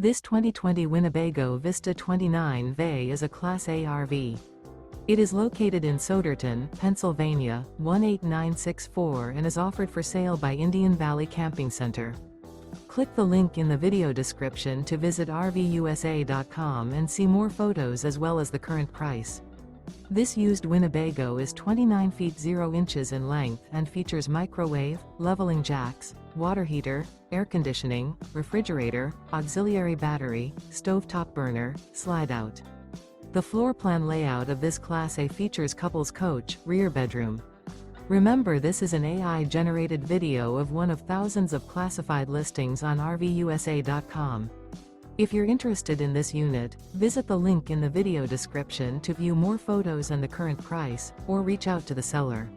This 2020 Winnebago Vista 29VE is a Class A RV. It is located in Souderton, Pennsylvania, 18964 and is offered for sale by Indian Valley Camping Center. Click the link in the video description to visit RVUSA.com and see more photos as well as the current price. This used Winnebago is 29 feet 0 inches in length and features microwave, leveling jacks, water heater, air conditioning, refrigerator, auxiliary battery, stovetop burner, slide-out. The floor plan layout of this Class A features couples coach, rear bedroom. Remember, this is an AI-generated video of one of thousands of classified listings on RVUSA.com. If you're interested in this unit, visit the link in the video description to view more photos and the current price, or reach out to the seller.